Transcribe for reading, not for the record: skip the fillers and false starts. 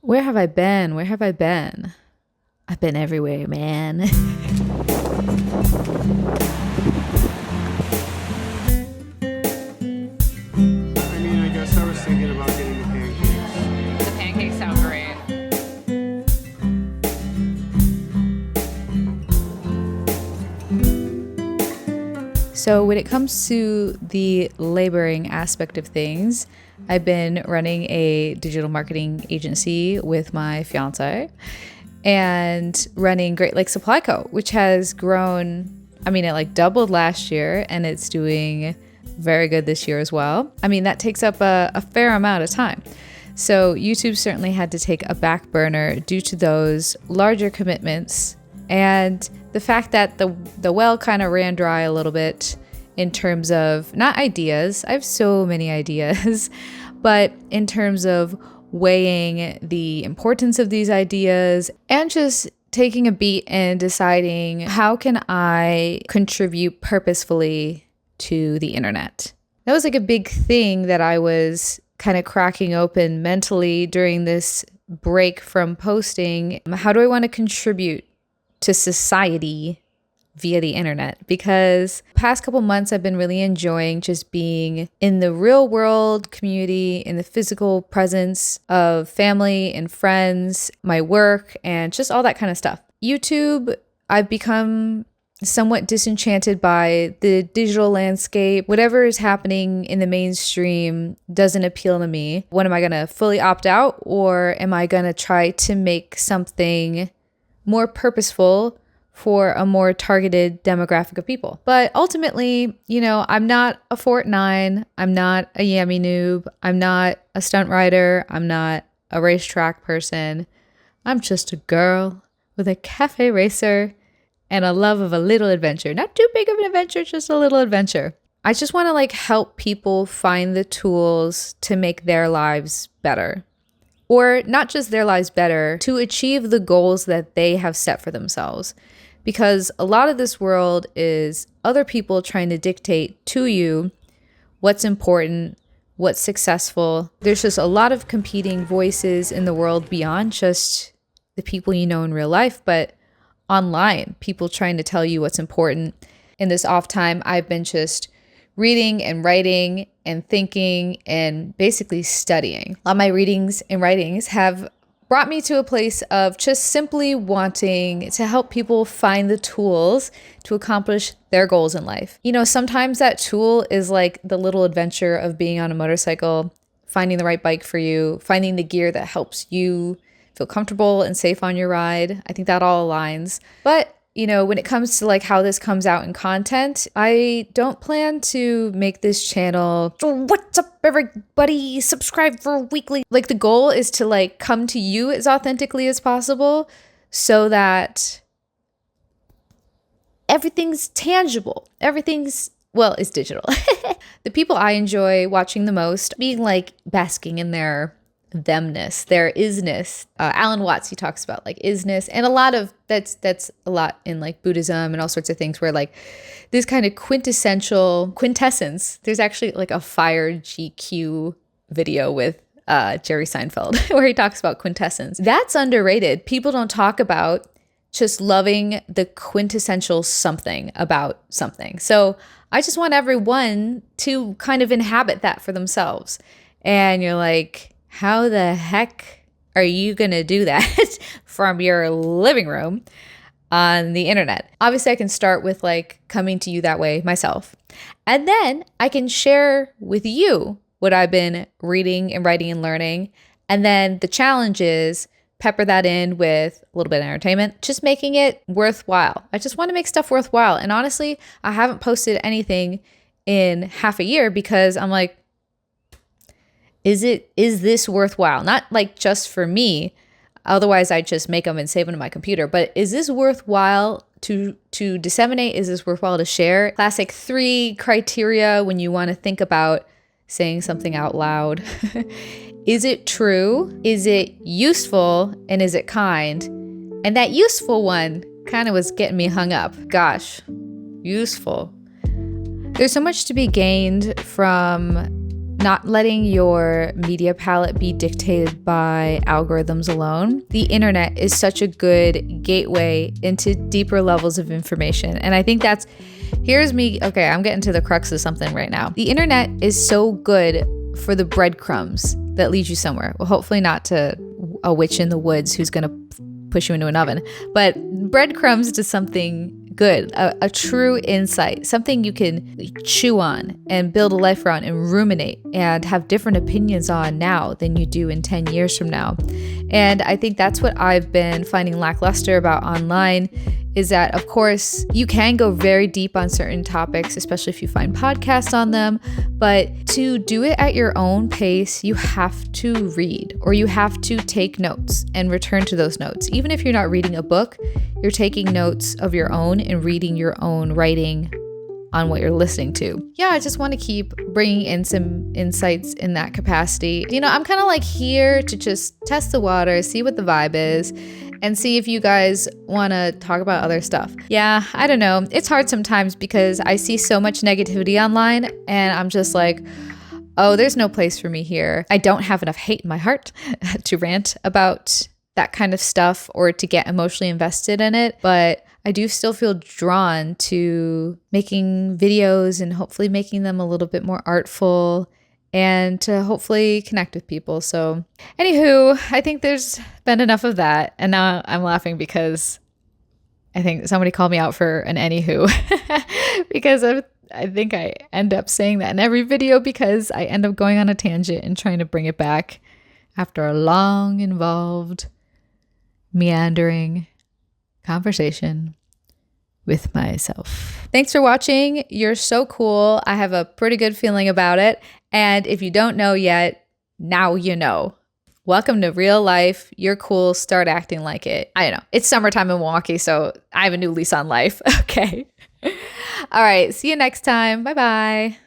Where have I been? Where have I been? I've been everywhere, man. I guess I was thinking about getting the pancakes. The pancakes sound great. So when it comes to the laboring aspect of things, I've been running a digital marketing agency with my fiance and running Great Lakes Supply Co., which has grown. It like doubled last year and it's doing very good this year as well. That takes up a fair amount of time. So YouTube certainly had to take a back burner due to those larger commitments and the fact that the well kind of ran dry a little bit in terms of not ideas. I have so many ideas, but in terms of weighing the importance of these ideas and just taking a beat and deciding how can I contribute purposefully to the internet. That was like a big thing that I was kind of cracking open mentally during this break from posting. How do I want to contribute to society via the internet? Because past couple months I've been really enjoying just being in the real world community, in the physical presence of family and friends, my work, and just all that kind of stuff. YouTube, I've become somewhat disenchanted by the digital landscape. Whatever is happening in the mainstream doesn't appeal to me. When am I going to fully opt out, or am I going to try to make something more purposeful for a more targeted demographic of people? But ultimately, I'm not a Fort 9. I'm not a Yammy noob. I'm not a stunt rider. I'm not a racetrack person. I'm just a girl with a cafe racer and a love of a little adventure. Not too big of an adventure, just a little adventure. I just want to help people find the tools to make their lives better. Or not just their lives better, to achieve the goals that they have set for themselves. Because a lot of this world is other people trying to dictate to you what's important, what's successful. There's just a lot of competing voices in the world beyond just the people you know in real life, but online, people trying to tell you what's important. In this off time, I've been just reading and writing and thinking and basically studying. A lot of my readings and writings have brought me to a place of just simply wanting to help people find the tools to accomplish their goals in life. Sometimes that tool is like the little adventure of being on a motorcycle, finding the right bike for you, finding the gear that helps you feel comfortable and safe on your ride. I think that all aligns. But when it comes to how this comes out in content, I don't plan to make this channel, what's up everybody, subscribe for weekly. The goal is to come to you as authentically as possible so that everything's tangible. Everything's, it's digital. The people I enjoy watching the most, being basking in their themness, their isness. Alan Watts, he talks about isness, and a lot of that's a lot in Buddhism and all sorts of things where this kind of quintessence. There's actually a Fire GQ video with Jerry Seinfeld where he talks about quintessence. That's underrated. People don't talk about just loving the quintessential something about something. So I just want everyone to kind of inhabit that for themselves. And you're like, how the heck are you going to do that from your living room on the internet? Obviously, I can start with coming to you that way myself. And then I can share with you what I've been reading and writing and learning. And then the challenge is pepper that in with a little bit of entertainment, just making it worthwhile. I just want to make stuff worthwhile. And honestly, I haven't posted anything in half a year because I'm like, is this worthwhile? Not just for me, otherwise I just make them and save them to my computer, but is this worthwhile to disseminate? Is this worthwhile to share? Classic 3 criteria when you want to think about saying something out loud. Is it true? Is it useful? And is it kind? And that useful one kind of was getting me hung up. Gosh, useful. There's so much to be gained from not letting your media palette be dictated by algorithms alone. The internet is such a good gateway into deeper levels of information. And I think here's me. Okay, I'm getting to the crux of something right now. The internet is so good for the breadcrumbs that lead you somewhere. Well, hopefully not to a witch in the woods who's going to push you into an oven, but breadcrumbs to something good, a true insight, something you can chew on and build a life around and ruminate and have different opinions on now than you do in 10 years from now. And I think that's what I've been finding lackluster about online, is that, of course, you can go very deep on certain topics, especially if you find podcasts on them. But to do it at your own pace, you have to read, or you have to take notes and return to those notes. Even if you're not reading a book, you're taking notes of your own and reading your own writing on what you're listening to. Yeah, I just want to keep bringing in some insights in that capacity. I'm kind of like here to just test the water, see what the vibe is, and see if you guys want to talk about other stuff. Yeah, I don't know. It's hard sometimes because I see so much negativity online and I'm just like, oh, there's no place for me here. I don't have enough hate in my heart to rant about that kind of stuff or to get emotionally invested in it. But I do still feel drawn to making videos and hopefully making them a little bit more artful and to hopefully connect with people. So anywho, I think there's been enough of that. And now I'm laughing because I think somebody called me out for an anywho because I think I end up saying that in every video because I end up going on a tangent and trying to bring it back after a long, involved, meandering conversation with myself. Thanks for watching. You're so cool. I have a pretty good feeling about it. And if you don't know yet, now you know. Welcome to real life. You're cool. Start acting like it. I don't know. It's summertime in Milwaukee, so I have a new lease on life. Okay. All right. See you next time. Bye-bye.